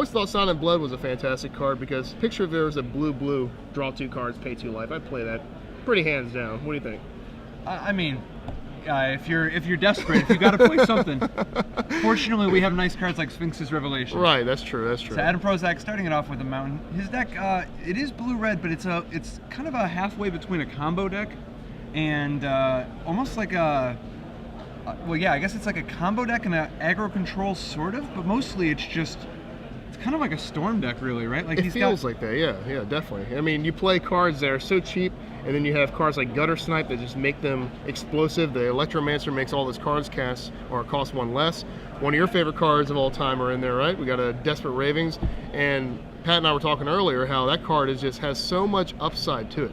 always thought Silent Blood was a fantastic card because picture if there was a blue, draw 2 cards, pay 2 life. I'd play that pretty hands down. What do you think? I mean, if you're desperate, if you got to play something. Fortunately, we have nice cards like Sphinx's Revelation. Right, that's true. That's true. So Adam Prosak starting it off with a mountain. His deck, it is blue-red, but it's kind of a halfway between a combo deck and almost like a. Well, yeah, I guess it's like a combo deck and an aggro control, sort of, but mostly it's kind of like a storm deck, really, right? Like it feels like that, yeah, definitely. I mean, you play cards that are so cheap, and then you have cards like Gutter Snipe that just make them explosive. The Electromancer makes all his cards cost 1 less. One of your favorite cards of all time are in there, right? We got a Desperate Ravings, and Pat and I were talking earlier how that card just has so much upside to it.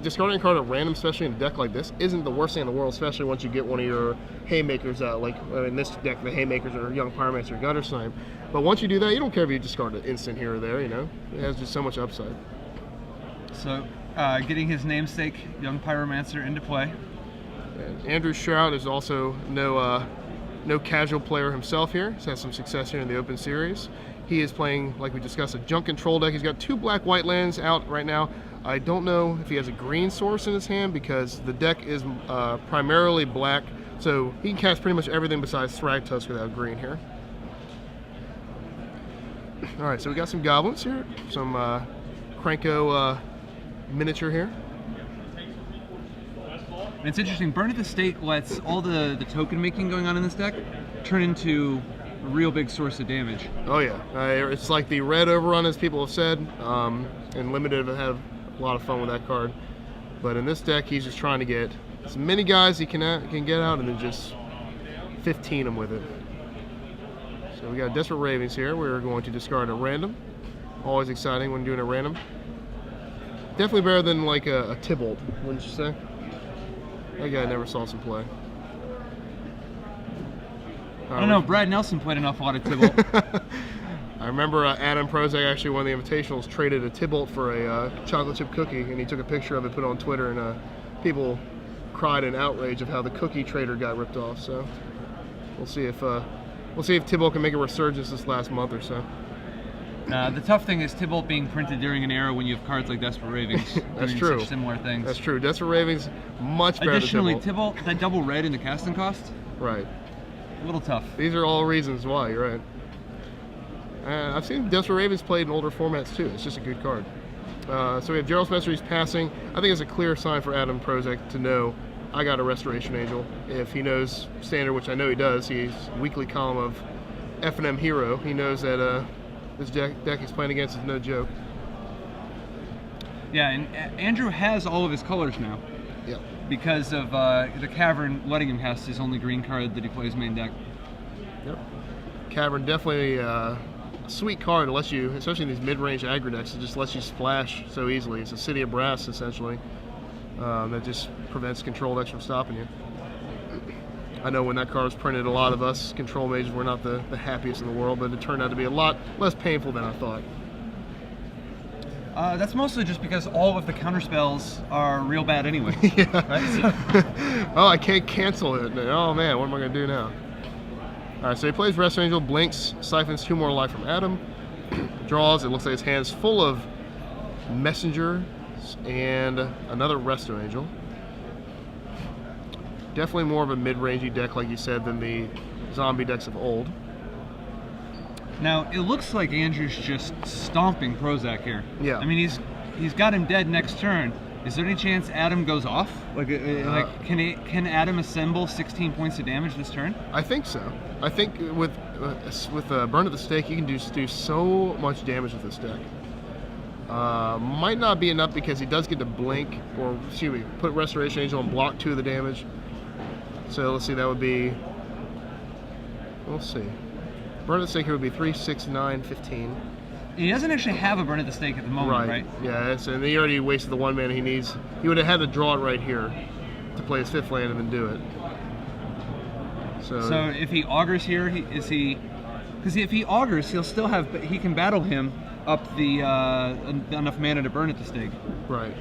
Discarding a card at random, especially in a deck like this, isn't the worst thing in the world, especially once you get one of your Haymakers out. Like in this deck, the Haymakers are Young Pyromancer, Gutter Snipe. But once you do that, you don't care if you discard an instant here or there, you know? It has just so much upside. So, getting his namesake, Young Pyromancer, into play. And Andrew Shrout is also no casual player himself here. He's had some success here in the Open Series. He is playing, like we discussed, a junk control deck. He's got 2 black-white lands out right now. I don't know if he has a green source in his hand because the deck is primarily black, so he can cast pretty much everything besides Thragtusk without green here. All right, so we got some goblins here, some Krenko miniature here. And it's interesting, Burn at the Stake lets all the token making going on in this deck turn into a real big source of damage. Oh yeah, it's like the red overrun, as people have said, and Limited have had a lot of fun with that card. But in this deck, he's just trying to get as many guys he can get out and then just 15 them with it. So we got Desperate Ravings here. We're going to discard a random. Always exciting when doing a random. Definitely better than like a Tybalt, wouldn't you say? That guy never saw some play. I don't know, Brad Nelson played an awful lot of Tybalt. I remember Adam Prosak actually won the Invitationals, traded a Tybalt for a chocolate chip cookie, and he took a picture of it, put it on Twitter, and people cried in outrage of how the cookie trader got ripped off. So we'll see if Tybalt can make a resurgence this last month or so. The tough thing is Tybalt being printed during an era when you have cards like Desperate Ravings That's doing true. such similar things. That's true. Desperate Ravings much better Additionally, than Tybalt. Tybalt, that double red in the casting cost, Right. a little tough. These are all reasons why, you're right. I've seen Desperate Ravens played in older formats too. It's just a good card. So we have Gerald Spencer, he's passing. I think it's a clear sign for Adam Prosak to know I got a Restoration Angel. If he knows Standard, which I know he does, he's weekly column of F&M Hero. He knows that this deck he's playing against is no joke. Yeah, and Andrew has all of his colors now. Yeah. Because of the Cavern letting him cast his only green card that he plays main deck. Yep. Cavern definitely a sweet card, unless you, especially in these mid-range aggro decks, it just lets you splash so easily. It's a City of Brass essentially that just prevents control decks from stopping you. I know when that card was printed, a lot of us control mages were not the happiest in the world, but it turned out to be a lot less painful than I thought. That's mostly just because all of the counter spells are real bad anyway. Yeah. Right? Oh, I can't cancel it. Oh man, what am I going to do now? Alright, so he plays Rest Angel, blinks, siphons 2 more life from Adam, draws, it looks like his hand's full of Messenger and another Resto Angel. Definitely more of a mid-rangey deck, like you said, than the zombie decks of old. Now, it looks like Andrew's just stomping Prosak here. Yeah. I mean, he's got him dead next turn. Is there any chance Adam goes off? Like can Adam assemble 16 points of damage this turn? I think so. I think with Burn at the Stake, you can do so much damage with this deck. Might not be enough because he does get to blink, or excuse me, put Restoration Angel and block 2 of the damage. So let's see, that would be, we'll see. Burn at the Stake here would be 3, 6, 9, 15. He doesn't actually have a Burn at the Stake at the moment, right? Yeah, and he already wasted the 1 mana he needs. He would have had to draw it right here to play his 5th land and then do it. So if he augurs here, because if he augurs, he can battle him up the enough mana to Burn at the Stake. Right.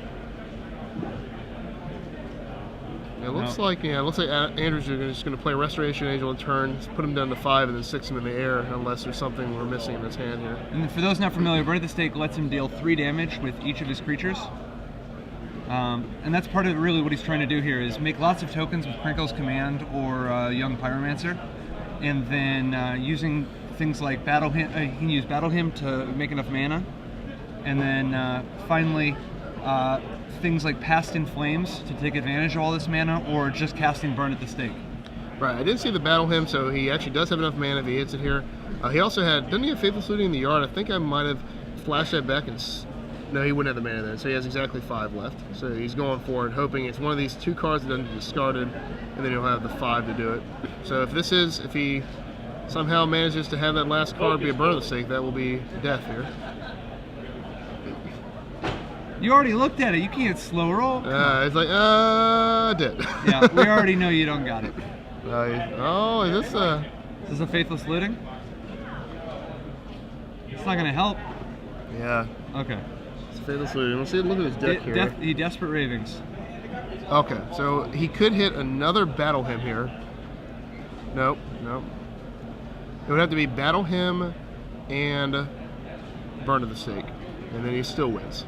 It looks like Andrew's just going to play Restoration Angel in turn, put him down to 5, and then 6 him in the air, unless there's something we're missing in his hand here. And for those not familiar, Burn at the Stake lets him deal 3 damage with each of his creatures. And that's part of really what he's trying to do here, is make lots of tokens with Crinkle's Command or Young Pyromancer, and then using things like Battle Hymn, he can use Battle Hymn to make enough mana, and then finally things like Past in Flames to take advantage of all this mana, or just casting Burn at the Stake. Right, I didn't see the Battle Hymn, so he actually does have enough mana if he hits it here. He also had, doesn't he have Faithful Saluting in the yard? I think I might have flashed that back and... No, he wouldn't have the mana then, so he has exactly 5 left. So he's going for it, hoping it's one of these 2 cards that doesn't get discarded, and then he'll have the 5 to do it. So if he somehow manages to have that last card be a Burn of the Stake, that will be death here. You already looked at it, you can't slow roll. It's like, dead. Yeah, we already know you don't got it. Oh, is this Is this a Faithless Looting? It's not gonna help. Yeah. Okay. Faithless Looting. Let's see. Look at his deck here. The Desperate Ravings. Okay, so he could hit another Battle Hymn here. Nope. It would have to be Battle Hymn and Burn of the Stake, and then he still wins.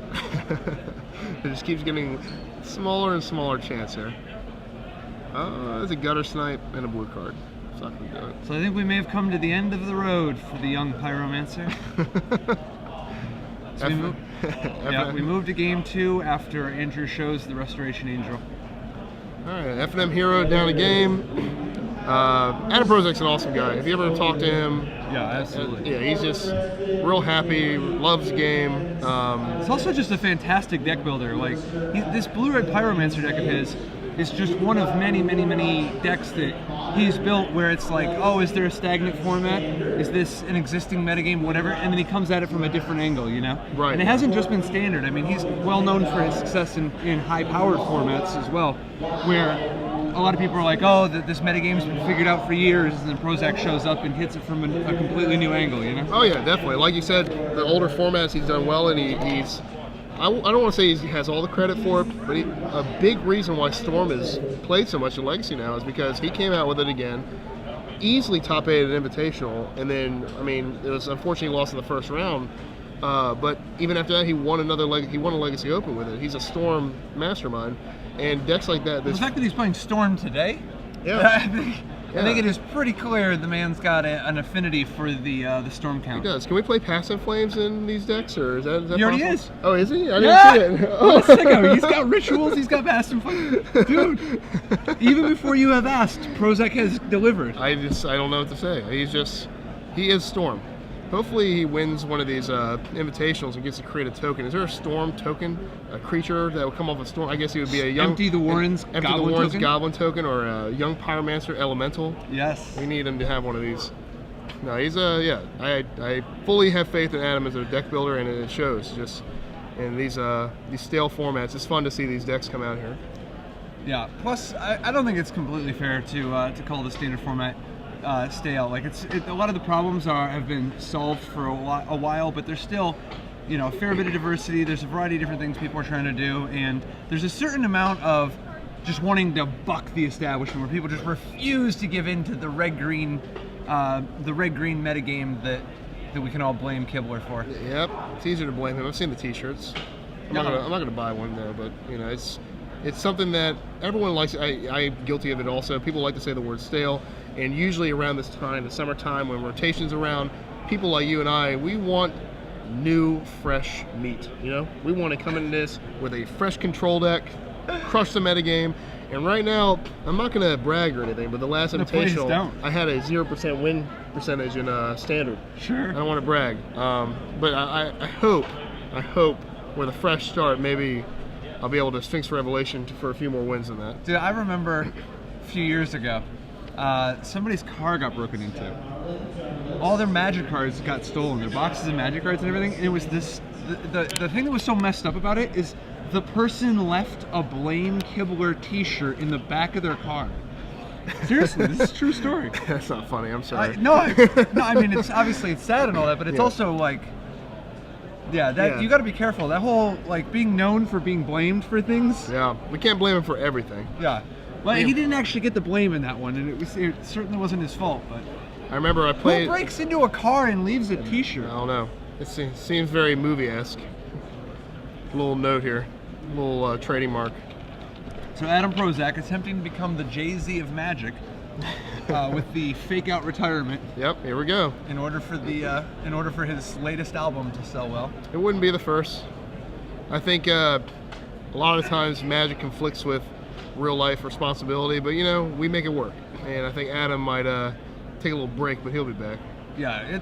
It just keeps getting smaller and smaller chance here. There's a Gutter Snipe and a blue card. It's not gonna do it. So I think we may have come to the end of the road for the Young Pyromancer. So we moved to game 2 after Andrew shows the Restoration Angel. Alright, F&M Hero down a game. Adam Prozak's an awesome guy. Have you ever talked to him? Yeah, absolutely. Yeah, he's just real happy, loves the game. It's also just a fantastic deck builder. Like, this blue-red Pyromancer deck of his is just one of many decks that he's built where it's like, oh, is there a stagnant format? Is this an existing metagame, whatever? And then he comes at it from a different angle, you know? Right. And it hasn't just been standard. I mean, he's well known for his success in high-powered formats as well, where a lot of people are like, oh, this metagame's been figured out for years, and then Prosak shows up and hits it from a completely new angle, you know? Oh yeah, definitely. Like you said, the older formats he's done well, and he's... I don't want to say he has all the credit for it, but a big reason why Storm is played so much in Legacy now is because he came out with it again, easily top 8 at Invitational, and then, I mean, it was unfortunately lost in the first round, but even after that, he won a Legacy Open with it. He's a Storm mastermind, and decks like that... The fact that he's playing Storm today, yeah. I think it is pretty clear the man's got an affinity for the Storm count. He does. Can we play Past in Flames in these decks, or is that He already possible? is. Oh, is he? I didn't see it. Oh, sicko. He's got rituals, he's got Past in Flames. Dude, even before you have asked, Prosak has delivered. I don't know what to say. He is Storm. Hopefully he wins one of these invitationals and gets to create a token. Is there a Storm token, a creature that would come off a Storm? I guess he would be a young... Empty the Warren's Goblin token, or a Young Pyromancer Elemental. Yes. We need him to have one of these. No, he's I fully have faith in Adam as a deck builder, and it shows just in these stale formats. It's fun to see these decks come out here. Yeah. Plus, I don't think it's completely fair to call the standard format stale. Like, a lot of the problems have been solved for a while, but there's still, you know, a fair bit of diversity. There's a variety of different things people are trying to do, and there's a certain amount of just wanting to buck the establishment where people just refuse to give in to the red-green metagame that we can all blame Kibler for. Yep, it's easier to blame him. I've seen the T-shirts. I'm not gonna buy one though, but you know, it's something that everyone likes. I'm guilty of it also. People like to say the word stale, and usually around this time, the summertime, when rotation's around, people like you and I, we want new, fresh meat. You know, we want to come into this with a fresh control deck, crush the metagame. And right now, I'm not going to brag or anything, but the last Invitational, I had a 0% win percentage in Standard. Sure. I don't want to brag, but I hope with a fresh start, maybe I'll be able to Sphinx Revelation for a few more wins than that. Dude, I remember a few years ago, somebody's car got broken into. All their Magic cards got stolen, their boxes of Magic cards and everything. And it was this, the thing that was so messed up about it is the person left a Blame Kibler t-shirt in the back of their car. Seriously, this is a true story. That's not funny, I'm sorry. No, I mean, it's obviously it's sad and all that, but it's also like, you got to be careful. That whole, like, being known for being blamed for things. Yeah, we can't blame him for everything. Yeah. Well, he didn't actually get the blame in that one, and it certainly wasn't his fault. But I remember I played. Who breaks into a car and leaves a T-shirt? I don't know. It seems very movie-esque. Little note here, little trading mark. So Adam Prosak attempting to become the Jay-Z of Magic with the fake-out retirement. Yep, here we go. In order for his latest album to sell well. It wouldn't be the first. I think a lot of times Magic conflicts with real life responsibility, but we make it work. And I think Adam might take a little break, but he'll be back. Yeah,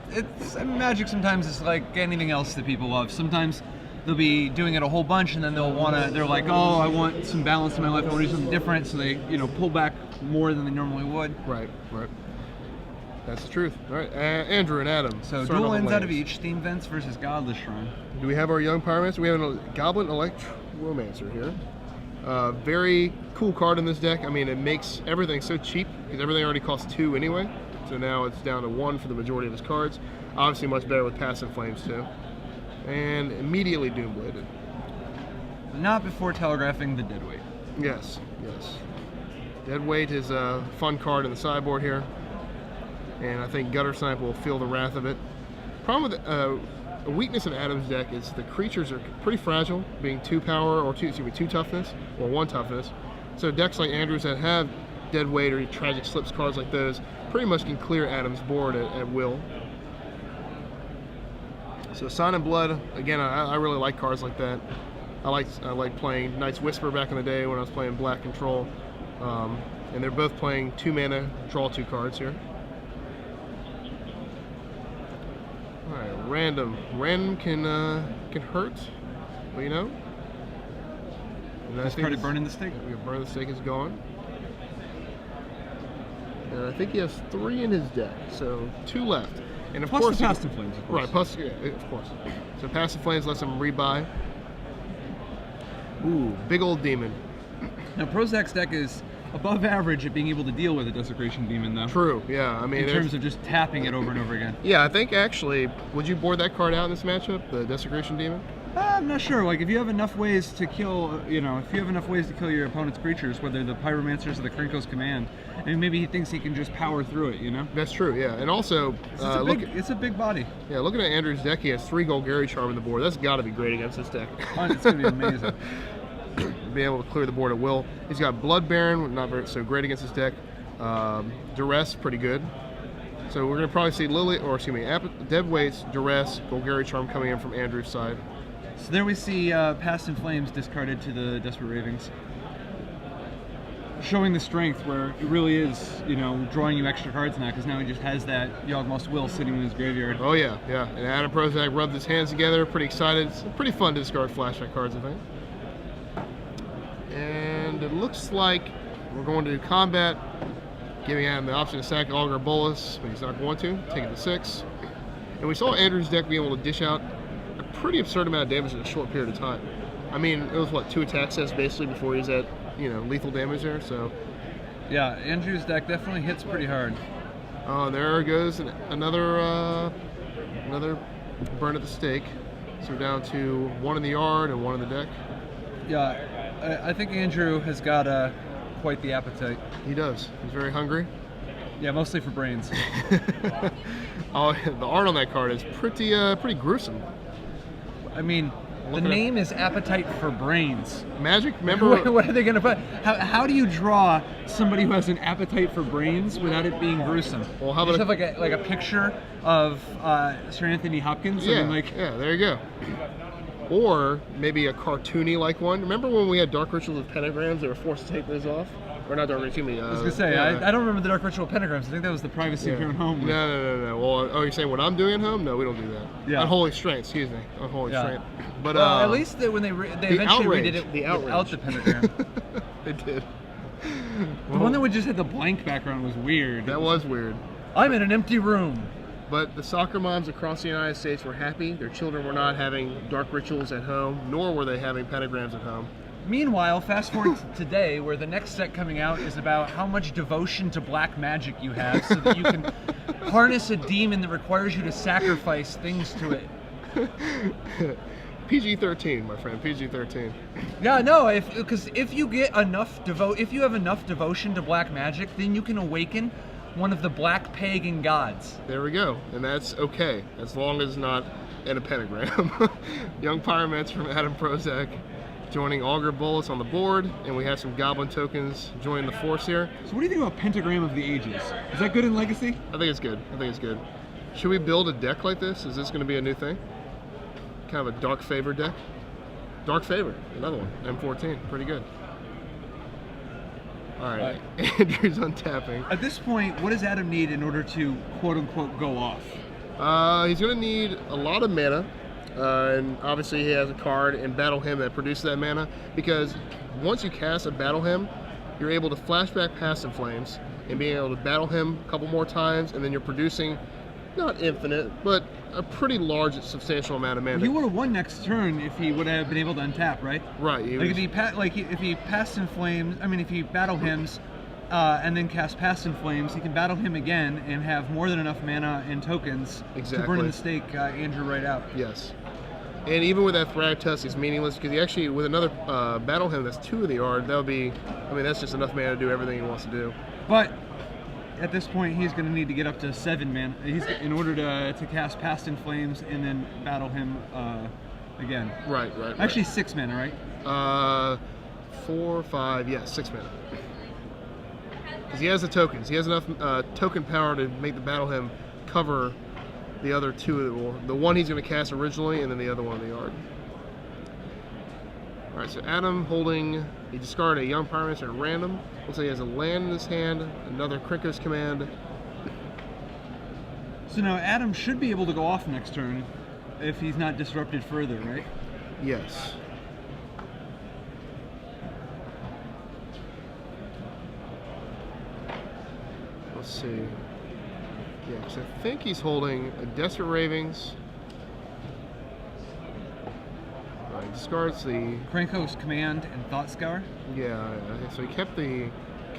Magic sometimes is like anything else that people love. Sometimes they'll be doing it a whole bunch, and then they're like, oh, I want some balance in my life. I want to do something different, so they pull back more than they normally would. Right. That's the truth. All right, Andrew and Adam. So dual ends out of each. Steam Vents versus Godless Shrine. Do we have our young Pyromancer? We have a Goblin Electromancer here. Very cool card in this deck. I mean, it makes everything so cheap because everything already costs 2 anyway. So now it's down to 1 for the majority of his cards. Obviously much better with Passive Flames too. And immediately Doombladed. Not before telegraphing the Deadweight. Yes. Deadweight is a fun card in the sideboard here. And I think Gutter Snipe will feel the wrath of it. Problem with a weakness of Adam's deck is the creatures are pretty fragile, being 2 power or 2 toughness or 1 toughness. So decks like Andrew's that have Deadweight or Tragic Slips cards like those pretty much can clear Adam's board at will. So Sign and Blood, again, I really like cards like that. I like playing Knight's Whisper back in the day when I was playing Black Control. And they're both playing 2 mana, draw 2 cards here. All right, random. Random can hurt, but And I think burning the stake. Burn the Stake is gone. And I think he has 3 in his deck, so 2 left. And of plus course, the Passive Flames, of course. Right, plus, yeah, of course. So Passive Flames lets him rebuy. Ooh, big old demon. Now Prosak's deck is above average at being able to deal with a Desecration Demon, though. True, yeah. I mean, in terms of just tapping it over and over again. Yeah, I think actually, would you board that card out in this matchup, the Desecration Demon? I'm not sure. Like, if you have enough ways to kill, if you have enough ways to kill your opponent's creatures, whether the Pyromancers or the Krinkos Command, and maybe he thinks he can just power through it, That's true, yeah. And also, it's a big body. Yeah, looking at Andrew's deck, he has 3 Golgari Charm on the board. That's got to be great against this deck. It's going to be amazing. Being able to clear the board at will. He's got Blood Baron, not very so great against this deck. Duress, pretty good. So we're going to probably see Deadweight's, Duress, Golgari Charm coming in from Andrew's side. So there we see Passive Flames discarded to the Desperate Ravings. Showing the strength where it really is, drawing you extra cards now, because now he just has that Yawgmoth's Will sitting in his graveyard. Oh yeah. And Adam Prosak rubbed his hands together, pretty excited. It's pretty fun to discard flashback cards, I think. And it looks like we're going to combat, giving Adam the option to sack Augur Bolus, but he's not going to. Take it to 6. And we saw Andrew's deck be able to dish out a pretty absurd amount of damage in a short period of time. I mean, it was 2 attack sets basically before he was at lethal damage there. So yeah, Andrew's deck definitely hits pretty hard. Oh, there goes another burn at the stake. So we're down to 1 in the yard and 1 in the deck. Yeah, I think Andrew has got quite the appetite. He does. He's very hungry. Yeah, mostly for brains. Oh, the art on that card is pretty gruesome. I mean, the name is Appetite for Brains. Magic, remember? What are they going to put? How do you draw somebody who has an appetite for brains without it being gruesome? Well, how you about just have like a picture of Sir Anthony Hopkins? Yeah, I mean, yeah, there you go. Or maybe a cartoony like one. Remember when we had Dark Rituals with pentagrams? They were forced to take those off? Or not Dark Rituals, I was going to say, I don't remember the Dark Ritual pentagrams. I think that was the privacy of your own home. No. Well, you're saying what I'm doing at home? No, we don't do that. Yeah. Unholy Strength, excuse me. Unholy Strength. But at least when they eventually redid it without the pentagram. They did. The one that would just have the blank background was weird. That was weird. I'm in an empty room. But the soccer moms across the United States were happy. Their children were not having Dark Rituals at home, nor were they having pentagrams at home. Meanwhile, fast forward to today, where the next set coming out is about how much devotion to black magic you have so that you can harness a demon that requires you to sacrifice things to it. PG-13, my friend. PG-13. Yeah, no, because if you get enough if you have enough devotion to black magic, then you can awaken one of the black pagan gods. There we go, and that's okay as long as it's not in a pentagram. Young Pyromancer from Adam Prosak joining Augur Bolus on the board, and we have some Goblin tokens joining the force here. So what do you think about Pentagram of the Ages? Is that good in Legacy? I think it's good. I think it's good. Should we build a deck like this? Is this going to be a new thing? Kind of a Dark Favor deck? Dark Favor, another one. M14, pretty good. All right, Andrew's untapping. At this point, what does Adam need in order to quote-unquote go off? He's going to need a lot of mana. And obviously he has a card in Battle Hymn that produces that mana, because once you cast a Battle Hymn, you're able to flashback Passive Flames and being able to Battle Hymn a couple more times, and then you're producing not infinite, but a pretty large, substantial amount of mana. He would have won next turn if he would have been able to untap, right? Right. If he passed in flames, if he Battle Hymns and then cast Past in Flames, he can Battle Him again and have more than enough mana and tokens to burn in the stake Andrew right out. Yes. And even with that Thragtusk, it's meaningless because he actually, with another Battle Hymn that's 2 of the yard, that would be, that's just enough mana to do everything he wants to do. But at this point, he's going to need to get up to 7 mana in order to cast Past in Flames and then Battle Him again. Right. Actually, 6 mana, right? 4, 5, yeah, 6 mana. Because he has the tokens. He has enough token power to make the Battle Hymn cover the other 2, the one he's going to cast originally, and then the other one in the yard. Alright, so Adam he discarded a Young Pyromancer at random. Looks like he has a land in his hand, another Krinkos command. So now Adam should be able to go off next turn if he's not disrupted further, right? Yes. Let's see. Yeah, because I think he's holding a Desperate Ravings. He discards the Krankos command and Thought Scour. Yeah, so he kept the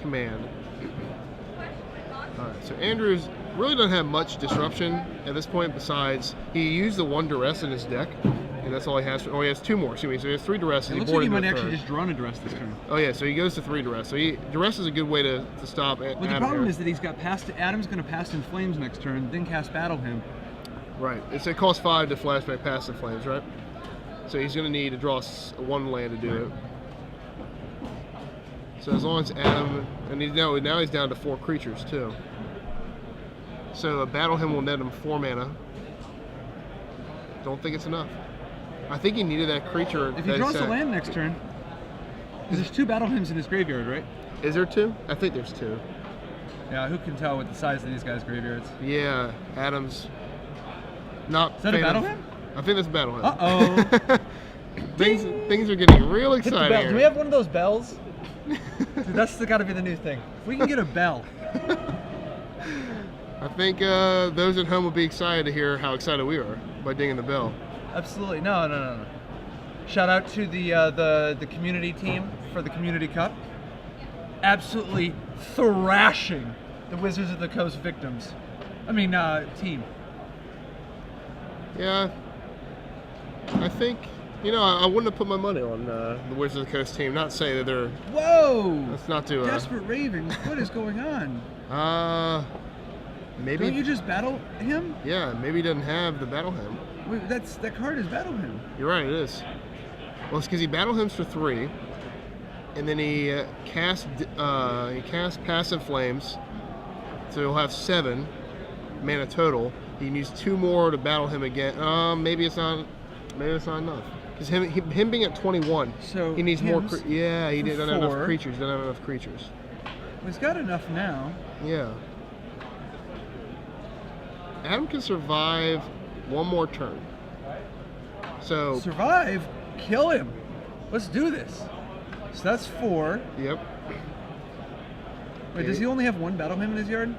command. Alright, so Andrews really doesn't have much disruption at this point, besides he used the 1 Duress in his deck, and that's all he has. Oh, he has 2 more, excuse me, so he has 3 Duresses. It looks like he might actually just draw a Duress this turn. Oh yeah, so he goes to 3 Duress. So Duress is a good way to stop Adam. Well, the problem is that he's got Adam's going to Past in Flames next turn, then cast Battle Him. Right, it costs 5 to flashback Past in Flames, right? So he's going to need to draw 1 land to do it. So as long as Adam, and now he's down to 4 creatures too. So a Battle Hymn will net him 4 mana. Don't think it's enough. I think he needed that creature. If he draws a land next turn, because there's 2 Battle Hymns in his graveyard, right? Is there 2? I think there's 2. Yeah, who can tell with the size of these guys' graveyards? Yeah, Adam's not. Is that a Battle Hymn? I think that's a Battle Hymn. Uh-oh. things are getting real exciting here. Do we have one of those bells? Dude, that's got to be the new thing. If we can get a bell. I think those at home will be excited to hear how excited we are by dinging the bell. Absolutely. No. Shout out to the community team for the Community Cup. Absolutely thrashing the Wizards of the Coast victims. Team. Yeah. I think, I wouldn't have put my money on the Wizards of the Coast team. Not say that they're... Whoa! That's not too... Desperate Ravings, what is going on? Maybe... Don't you just Battle Him? Yeah, maybe he doesn't have the Battle Hymn. Wait, that card is Battle Him. You're right, it is. Well, it's because he Battle Hymns for 3, and then he casts Passive Flames, so he'll have 7 mana total. He can use 2 more to Battle Him again. Maybe it's not enough. Because him being at 21, so he needs more. He doesn't have enough 4. creatures. Doesn't have enough creatures. Well, he's got enough now. Yeah. Adam can survive 1 more turn. So survive, kill him. Let's do this. So that's 4. Yep. Wait, does he only have 1 Battle Hymn in his yard?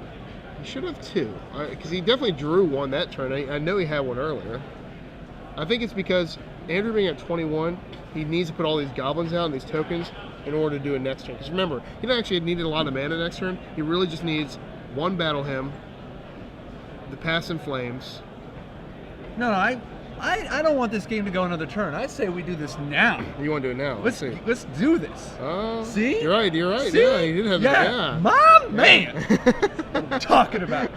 He should have 2, because he definitely drew 1 that turn. I know he had 1 earlier. I think it's because Andrew being at 21, he needs to put all these goblins out and these tokens in order to do it next turn. Because remember, he don't actually need a lot of mana next turn. He really just needs 1 Battle Hymn, the Pass in Flames. No, I don't want this game to go another turn. I say we do this now. You want to do it now? Let's see. let's do this. Oh, See? You're right. See? Yeah, you did have yeah. My man. What I'm talking about.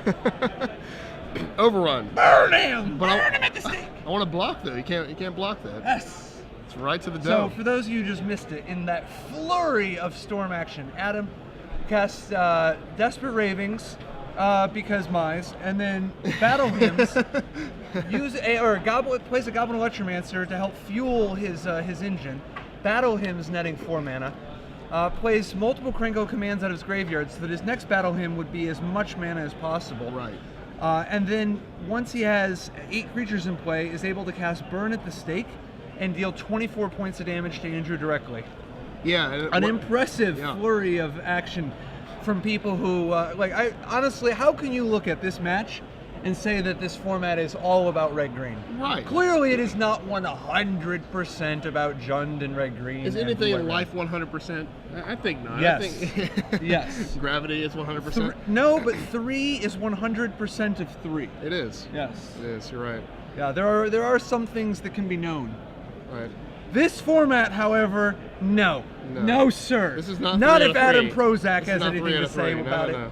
Overrun. Burn him. But Burn him at the stake. I want to block though. You can't block that. Yes. It's right to the So dome. for those of you who just missed it, in that flurry of storm action, Adam casts Desperate Ravings, because Mize, and then Battle Hymns. Plays a Goblin Electromancer to help fuel his engine. Battle Hymns netting 4 mana. Plays multiple Krenko commands out of his graveyard so that his next Battle Hymn would be as much mana as possible. Right. And then once he has 8 creatures in play, is able to cast Burn at the Stake and deal 24 points of damage to Andrew directly. Yeah. An impressive flurry of action from people who, I honestly, how can you look at this match and say that this format is all about red-green? Right. Clearly it is not 100% about Jund and red-green. Is anything in life 100%? I think not. Yes. I think Yes. Gravity is 100%. No, but 3 is 100% of 3. It is. Yes. It is. You're right. Yeah, there are some things that can be known. Right. This format, however, no. No, sir. This is not Not 3 if out of Adam 3. Prosak This is has not anything 3 out to of say 3. about it. No.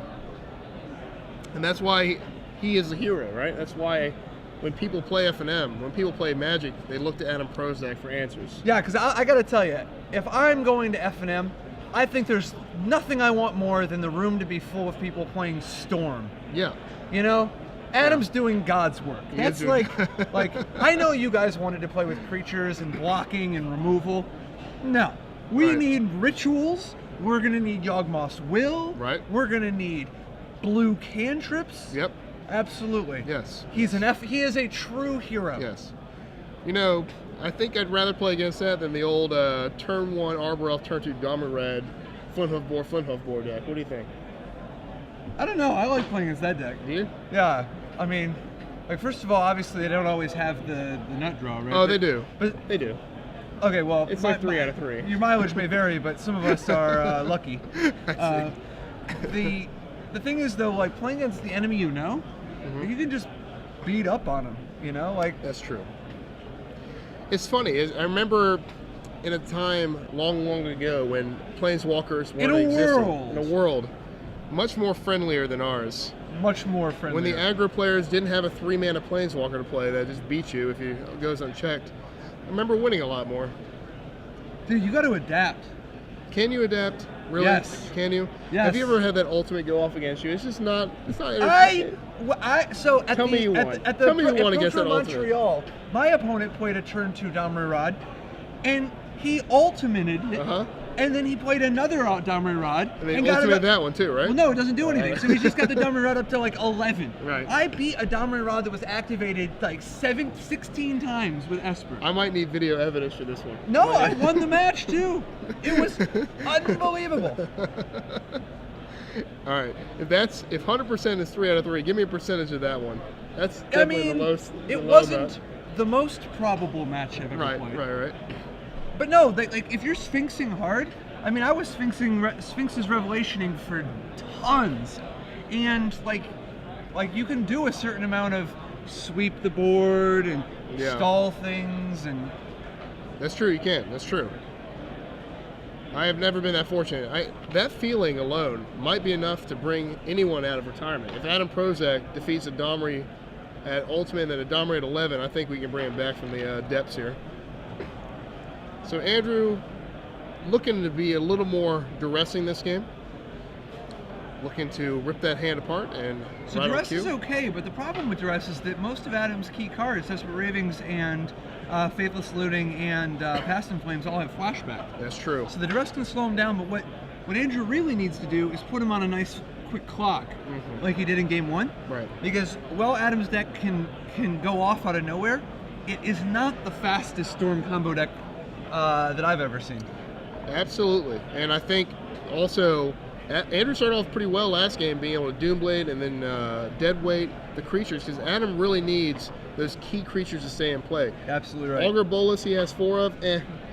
And that's why he is a hero, right? That's why when people play F&M, when people play Magic, they look to Adam Prosak for answers. Yeah, because I got to tell you, if I'm going to F&M, I think there's nothing I want more than the room to be full of people playing Storm. Yeah. You know? Adam's doing God's work. He That's is like I know you guys wanted to play with creatures and blocking and removal. No. We Right. need rituals. We're going to need Yawgmoth's Will. Right. We're going to need blue cantrips. Yep. Absolutely. Yes. He is a true hero. Yes. You know, I think I'd rather play against that than the old turn 1 Arbor Elf, turn 2 Dharma Red, Flinthoof Boar deck. What do you think? I don't know. I like playing against that deck. Do you? Yeah. I mean, like, first of all, obviously they don't always have the nut draw, right? Oh, they do. But They do. okay, well, It's like 3 out of 3. Your mileage may vary, but some of us are lucky. I The thing is, though, like, playing against the enemy you know, you can just beat up on them. You know, like. That's true. It's funny. I remember in a time long, long ago when planeswalkers weren't in a world much more friendlier than ours. Much more friendly. When the aggro players didn't have a 3-mana planeswalker to play that just beat you if it goes unchecked, I remember winning a lot more. Dude, you got to adapt. Can you adapt? Really? Yes. Can you? Yes. Have you ever had that ultimate go off against you? It's just not. It's not. So at Tell the me you at won. the, at the Tell me you at won against that ultimate. Montreal, my opponent played a turn 2 Damrod, and he ultimated it, and then he played another Damrod And they ultimated that one too, right? Well, no, it doesn't do anything. So he's just got the Damrod up to like 11. Right. I beat a Damrod that was activated like 16 times with Esper. I might need video evidence for this one. No, I won the match too. It was unbelievable. All right. If 100% is 3 out of 3, give me a percentage of that one. That's definitely the lowest. It wasn't the most probable match I've ever played. Right. But no, like if you're sphinxing hard, I mean, I was Sphinx's Revelationing for tons, and like you can do a certain amount of sweep the board and stall things, and that's true. You can. That's true. I have never been that fortunate. That feeling alone might be enough to bring anyone out of retirement. If Adam Prosak defeats a Domri at Ultimate and then a Domri at 11, I think we can bring him back from the depths here. So Andrew, looking to be a little more duressing this game. Looking to rip that hand apart and so duress is okay, but the problem with duress is that most of Adam's key cards, Desperate Ravings and Faithless Looting and Past in Flames, all have flashback. That's true. So the duress can slow him down, but what Andrew really needs to do is put him on a nice quick clock, like he did in Game 1. Right. Because while Adam's deck can go off out of nowhere, it is not the fastest Storm combo deck that I've ever seen. Absolutely. And I think also Andrew started off pretty well last game, being able to Doomblade and then deadweight the creatures, because Adam really needs those key creatures to stay in play. Absolutely right. Augur Bolus he has 4 of.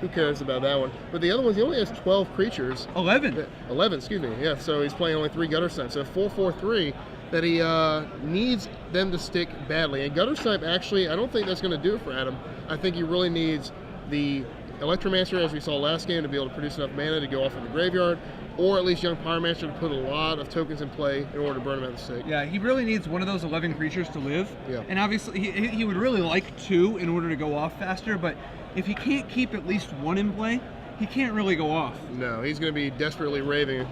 Who cares about that one? But the other ones, he only has 12 creatures. 11. 11, excuse me. Yeah, so he's playing only 3 Gutter Snipe. So 4-4-3, that he needs them to stick badly. And Gutter Snipe, actually, I don't think that's going to do it for Adam. I think he really needs the Electromancer, as we saw last game, to be able to produce enough mana to go off in the graveyard, or at least Young Pyromancer to put a lot of tokens in play in order to burn him at the stake. Yeah, he really needs one of those 11 creatures to live. Yeah. And obviously, he would really like 2 in order to go off faster, but if he can't keep at least 1 in play, he can't really go off. No, he's going to be desperately raving,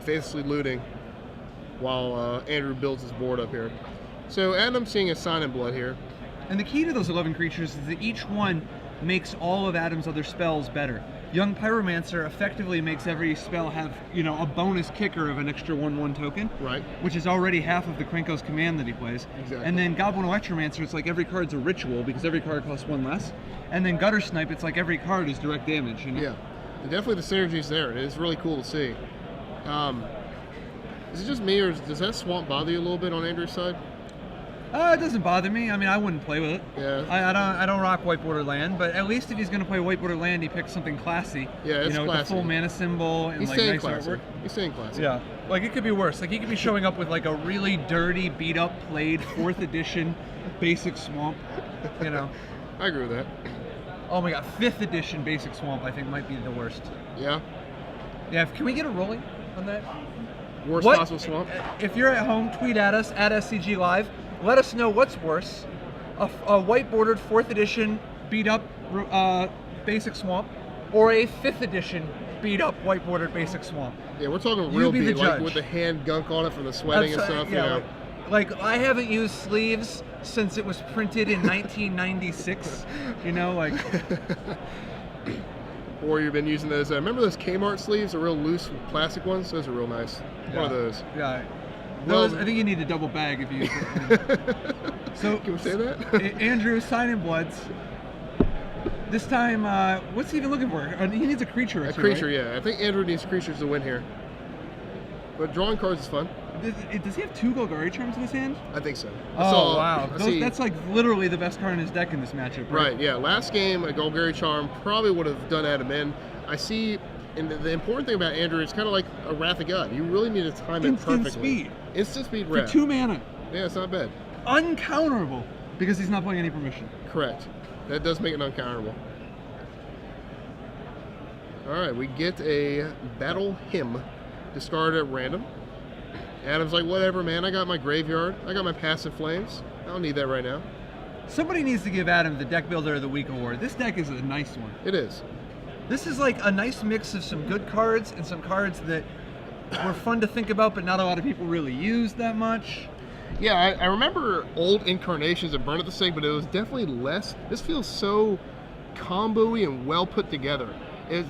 faithlessly looting, while Andrew builds his board up here. So Adam's seeing a Sign in Blood here. And the key to those 11 creatures is that each one makes all of Adam's other spells better. Young Pyromancer effectively makes every spell have, a bonus kicker of an extra 1/1 token. Right. Which is already half of the Krenko's command that he plays. Exactly. And then Goblin Electromancer, it's like every card's a ritual because every card costs 1 less. And then Gutter Snipe, it's like every card is direct damage. Yeah. Definitely the synergy's there. It's really cool to see. Is it just me, or does that swamp bother you a little bit on Andrew's side? It doesn't bother me. I mean, I wouldn't play with it. Yeah. I don't rock White Border Land, but at least if he's going to play White Border Land, he picks something classy. Yeah, it's with classy. the full mana symbol and He's like staying nice classy. artwork. He's staying classy. Yeah. Like it could be worse. Like he could be showing up with like a really dirty, beat up, played 4th edition basic swamp. I agree with that. Oh my god, 5th edition basic swamp I think might be the worst. Yeah. Yeah, can we get a rolling on that? Worst What? possible swamp? If you're at home, tweet at us at SCG Live. Let us know what's worse: a white bordered 4th edition beat up basic swamp, or a 5th edition beat up white bordered basic swamp. Yeah, we're talking You real be the beat, like judge. with the hand gunk on it from the sweating and stuff. Yeah, like I haven't used sleeves since it was printed in 1996. Or you've been using those. Remember those Kmart sleeves, the real loose plastic ones? Those are real nice. One of those. Yeah. Well- Those, I think you need a double bag if you use it. So Can we say that? Andrew, Sign in Bloods. This time, what's he even looking for? He needs a creature. A creature, yeah. I think Andrew needs creatures to win here. But drawing cards is fun. Does he have 2 Golgari Charms in his hand? I think so. Wow. That's like literally the best card in his deck in this matchup, right? Right, yeah. Last game, a Golgari Charm probably would have done Adam in. I see, and the important thing about Andrew is kind of like a Wrath of God. You really need to time it Instant perfectly. speed. Instant speed For Wrath. 2 mana. Yeah, it's not bad. Uncounterable. Because he's not playing any permission. Correct. That does make it uncounterable. Alright, we get a Battle Hymn discarded at random. Adam's like, whatever, man. I got my graveyard. I got my Passive Flames. I don't need that right now. Somebody needs to give Adam the Deck Builder of the Week award. This deck is a nice one. It is. This is like a nice mix of some good cards and some cards that were fun to think about, but not a lot of people really use that much. Yeah, I remember old incarnations of Burn at the Stake, but it was definitely less. This feels so combo-y and well put together.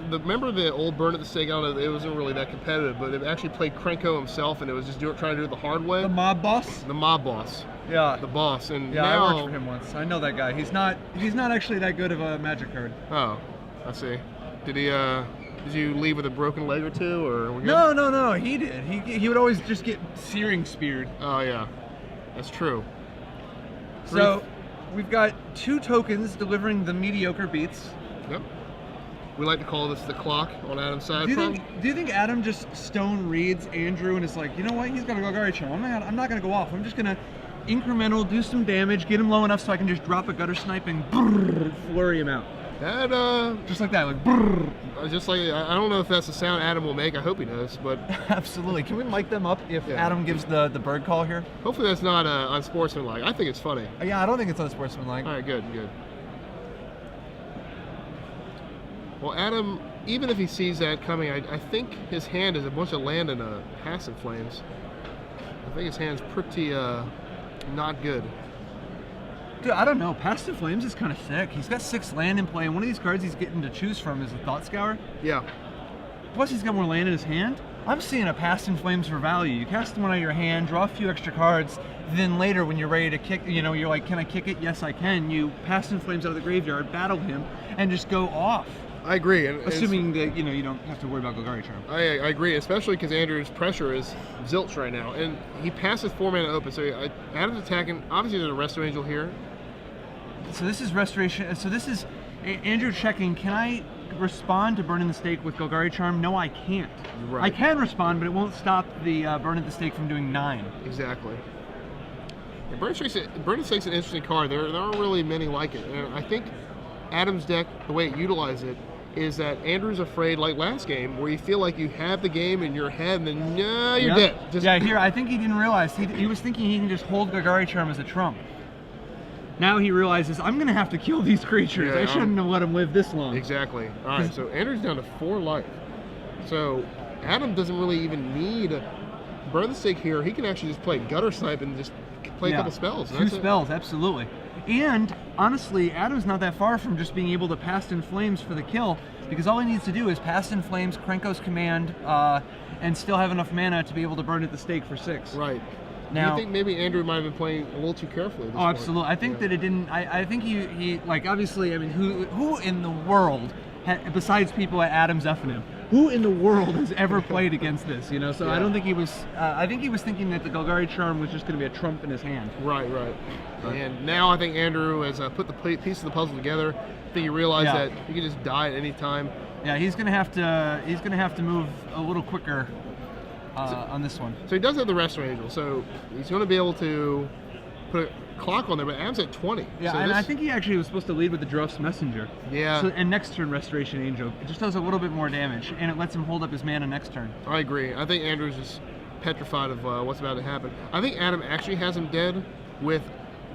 Remember the old Burn at the Stake? I don't know, it wasn't really that competitive, but it actually played Krenko himself, and it was just trying to do it the hard way. The mob boss? The mob boss. Yeah. The boss. And Yeah, now... I worked for him once. I know that guy. He's not actually that good of a Magic card. Oh, I see. Did you leave with a broken leg or two, or we're good? No, he did. He would always just get searing speared. Oh yeah, that's true. So we've got 2 tokens delivering the mediocre beats. Yep. We like to call this the clock on Adam's side. Do you think Adam just stone reads Andrew and is like, you know what, he's got a Golgari Charm. I'm not gonna go off. I'm just gonna incremental, do some damage, get him low enough so I can just drop a Gutter Snipe and flurry him out. That Just like that, like brrr. just like I don't know if that's the sound Adam will make. I hope he does, but Absolutely. Can we mic them up if Yeah. Adam gives the bird call here? hopefully that's not unsportsmanlike. I think it's funny. Yeah, I don't think it's unsportsmanlike. All right, good. Well, Adam, even if he sees that coming, I think his hand is a bunch of land and Passive Flames. I think his hand's pretty not good. Dude, I don't know. Passive Flames is kind of sick. He's got 6 land in play, and one of these cards he's getting to choose from is a Thought Scour. Yeah. Plus, he's got more land in his hand. I'm seeing a Passive Flames for value. You cast one out of your hand, draw a few extra cards, then later when you're ready to kick, you're like, can I kick it? Yes, I can. You Passive Flames out of the graveyard, battle him, and just go off. I agree. And Assuming that, you don't have to worry about Golgari Charm. I agree, especially because Andrew's pressure is zilch right now, and he passes 4 mana open. So Adam's attacking. Obviously, there's a Resto Angel here. So this is Restoration. So this is Andrew checking. Can I respond to Burn in the Stake with Golgari Charm? No, I can't. Right. I can respond, but it won't stop the Burn at the Stake from doing 9. Exactly. Yeah, Burn in the Stake's an interesting card. There aren't really many like it. And I think Adam's deck, the way it utilizes it, is that Andrew's afraid, like last game, where you feel like you have the game in your head, and then nah, you're dead. Yeah, here, I think he didn't realize. He was thinking he can just hold Golgari Charm as a trump. Now he realizes, I'm going to have to kill these creatures. Yeah, I shouldn't have let them live this long. Exactly. All right, so Andrew's down to 4 life. So Adam doesn't really even need Burn the Stake here. He can actually just play Gutter Snipe and just play a couple spells. 2 spells, absolutely. And honestly, Adam's not that far from just being able to Past in Flames for the kill, because all he needs to do is Past in Flames, Krenko's Command, and still have enough mana to be able to Burn at the Stake for 6. Right. Now, do you think maybe Andrew might have been playing a little too carefully at this point? Absolutely. I think that it didn't. I think he like, obviously. I mean, who in the world, besides people at Adam's Effingham, who in the world has ever played against this? You know. So I don't think he was. I think he was thinking that the Golgari Charm was just going to be a trump in his hand. Right. And now I think Andrew has put the piece of the puzzle together. I think he realized that he could just die at any time. Yeah, he's gonna have to move a little quicker. On this one. So he does have the Restoration Angel, so he's going to be able to put a clock on there, but Adam's at 20. Yeah, so and I think he actually was supposed to lead with the Droth's Messenger. Yeah. So, and next turn Restoration Angel. It just does a little bit more damage, and it lets him hold up his mana next turn. I agree. I think Andrew's just petrified of what's about to happen. I think Adam actually has him dead with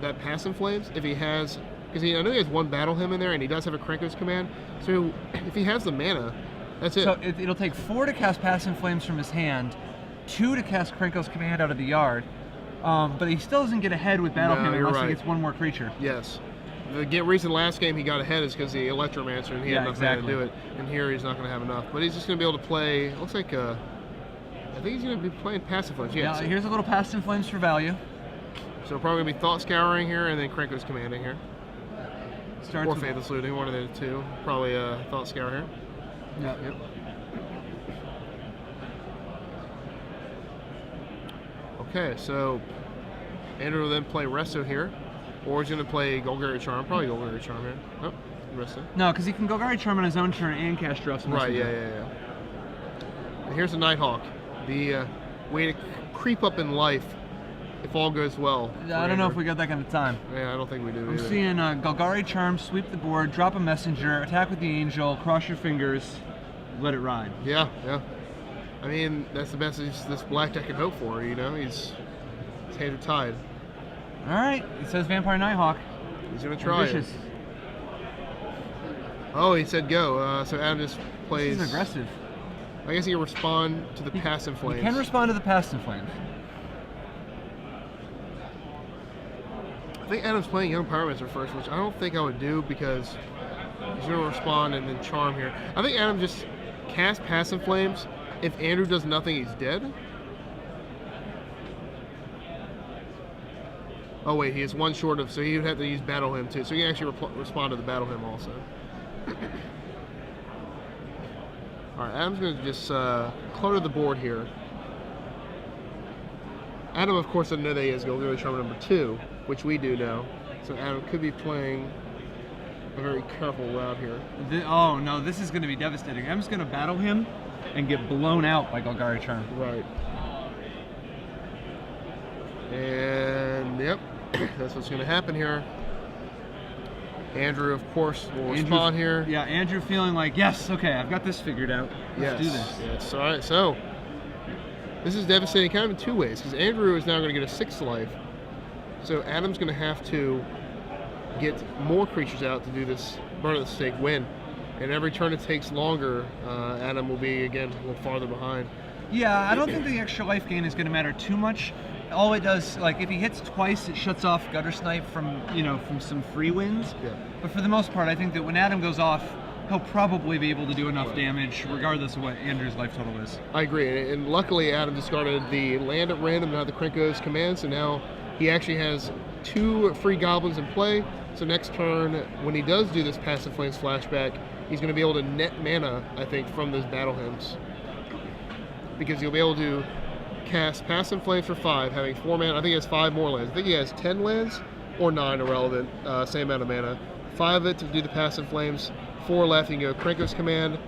that Past in Flames, if he has, because I know he has 1 Battle Hymn in there, and he does have a Krenko's Command, so if he has the mana, that's it. So it'll take 4 to cast Past in Flames from his hand, 2 to cast Krenko's Command out of the yard, but he still doesn't get ahead with Battle Hymn unless he gets 1 more creature. Yes. The reason last game he got ahead is because the Electromancer, and he had enough to do it. And here he's not going to have enough. But he's just going to be able to play, looks like, I think he's going to be playing Passive Flames. Yeah, so here's a little Past in Flames for value. So probably going to be Thought Scouring here, and then Krenko's Commanding here. Starts or Faithless Looting, one of the two. Probably Thought Scour here. Yep. Okay, so Andrew will then play Resto here, or he's going to play Golgari Charm. Probably Golgari Charm here. Oh, Resto. No, because he can Golgari Charm on his own turn and cast Droth's Messenger. Right, yeah. And here's the Nighthawk, the way to creep up in life if all goes well. I don't know if we got that kind of time. Yeah, I don't think we do I'm either. seeing Golgari Charm, sweep the board, drop a Messenger, attack with the Angel, cross your fingers, let it ride. Yeah. I mean, that's the best this black deck can hope for, you know? His hands are tied. All right, he says Vampire Nighthawk. He's going to try it. Oh, he said go. So Adam just plays... This is aggressive. I guess he can respond to the Past in Flames. He can respond to the Past in Flames. I think Adam's playing Young Pyromancer first, which I don't think I would do because he's going to respond and then Charm here. I think Adam just casts Past in Flames. If Andrew does nothing, he's dead. Oh wait, he is 1 short of, so he would have to use Battle Hymn too. So he can actually respond to the Battle Hymn also. Alright, Adam's going to just clutter the board here. Adam, of course, doesn't know that he has Golgari Charm number 2, which we do know. So Adam could be playing a very careful route here. Oh no, this is going to be devastating. I'm just going to Battle Him and get blown out by Golgari Charm. Right. And yep, that's what's going to happen here. Andrew, of course, will respond here. Yeah, Andrew feeling like, yes, okay, I've got this figured out. Let's do this. Yes, all right. So this is devastating kind of in 2 ways, because Andrew is now going to get a 6th life. So Adam's going to have to get more creatures out to do this Burn at the Stake win. And every turn it takes longer, Adam will be, again, a little farther behind. Yeah, I don't think the extra life gain is going to matter too much. All it does, like if he hits twice, it shuts off Gutter Snipe from some free wins. Yeah. But for the most part, I think that when Adam goes off, he'll probably be able to do enough damage, regardless of what Andrew's life total is. I agree, and luckily Adam discarded the land at random, not the Krenko's Command, so now he actually has 2 free goblins in play. So next turn, when he does do this Past in Flames flashback, he's going to be able to net mana, I think, from those Battle Hymns. Because he'll be able to cast Past in Flames for 5, having 4 mana. I think he has 5 more lands. I think he has 10 lands, or 9 irrelevant, same amount of mana. 5 of it to do the Past in Flames, 4 left. You can go Krenko's Command,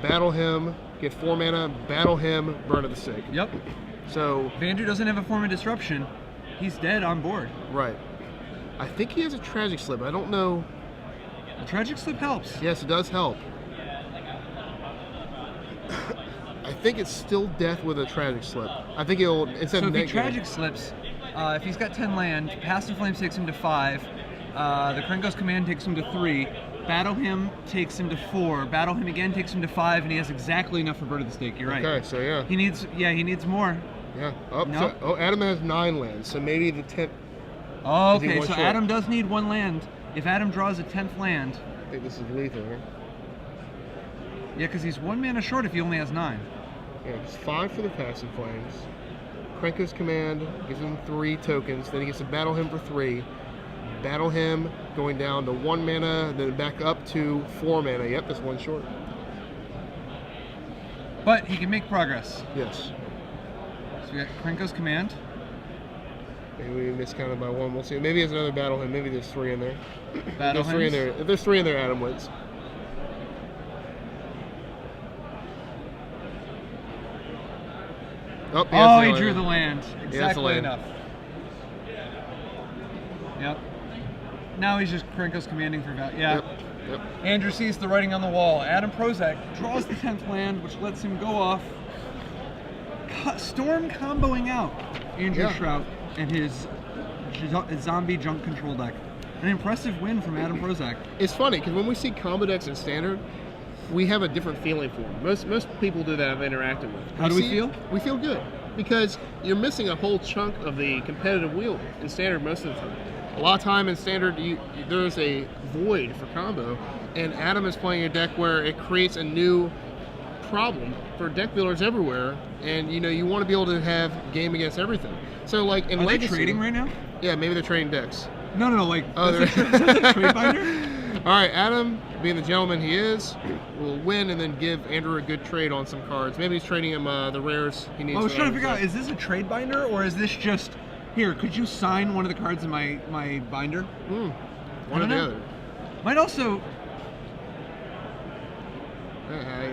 battle him, get 4 mana, battle him, burn at the stake. Yep. So If Andrew doesn't have a form of disruption, he's dead on board. right. I think he has a Tragic Slip. I don't know. The Tragic Slip helps. Yes, it does help. I think it's still death with a Tragic Slip. I think it'll instead So of if he negative. Tragic Slips, if he's got 10 land, Passive Flames takes him to 5, the Krenko's Command takes him to 3, Battle Him takes him to 4, Battle Him again takes him to 5, and he has exactly enough for Bird of the Stake. You're right. Okay, so yeah. He needs more. Yeah. Oh, Nope. so, Adam has 9 lands, so maybe the 10th. Oh, Is he okay, one so short? Adam does need 1 land. If Adam draws a 10th land, I think this is lethal. Right? yeah, because he's 1 mana short if he only has 9. Yeah, it's 5 for the Passive Flames. Krenko's Command gives him 3 tokens. Then he gets to battle him for 3. Battle him, going down to 1 mana, then back up to 4 mana. Yep, that's 1 short. But he can make progress. Yes. So we got Krenko's Command. Maybe we miscounted by 1. We'll see. Maybe there's another battle him. Maybe there's 3 in there. Battle There's 3 in Hymns. there. If there's 3 in there, Adam wins. Oh, Oh, he drew the land. Exactly land. enough. Yep. Now he's just Krenko's commanding for value. Yeah. Yep. Andrew sees the writing on the wall. Adam Prosak draws the 10th land, which lets him go off. Storm comboing out Andrew Yeah. Shrout and his zombie junk control deck. An impressive win from Adam Prosak. It's funny because when we see combo decks in Standard, we have a different feeling for them. Most people do that I've interacted with. How do we feel? We feel good because you're missing a whole chunk of the competitive wheel in Standard most of the time. A lot of time in Standard, there's a void for combo, and Adam is playing a deck where it creates a new problem for deck builders everywhere, and you want to be able to have game against everything. So like in Are Legacy, they trading right now? Yeah, maybe they're trading decks. No, like Oh, that's a trade binder? All right, Adam, being the gentleman he is, will win and then give Andrew a good trade on some cards. Maybe he's trading him the rares he needs. I was for trying to Adam's figure out, deck. is this a trade binder or is this just, here, could you sign one of the cards in my binder? One or don't the know. other. Might also,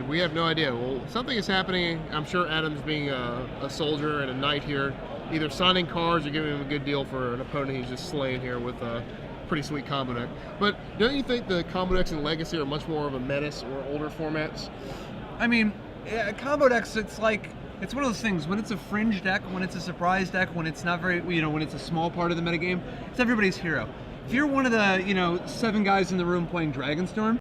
We have no idea. Well, something is happening. I'm sure Adam's being a soldier and a knight here, either signing cards or giving him a good deal for an opponent he's just slaying here with a pretty sweet combo deck. But don't you think the combo decks in Legacy are much more of a menace or older formats? I mean, combo decks, it's like, it's one of those things, when it's a fringe deck, when it's a surprise deck, when it's not very, when it's a small part of the metagame, it's everybody's hero. If you're one of the, 7 guys in the room playing Dragonstorm,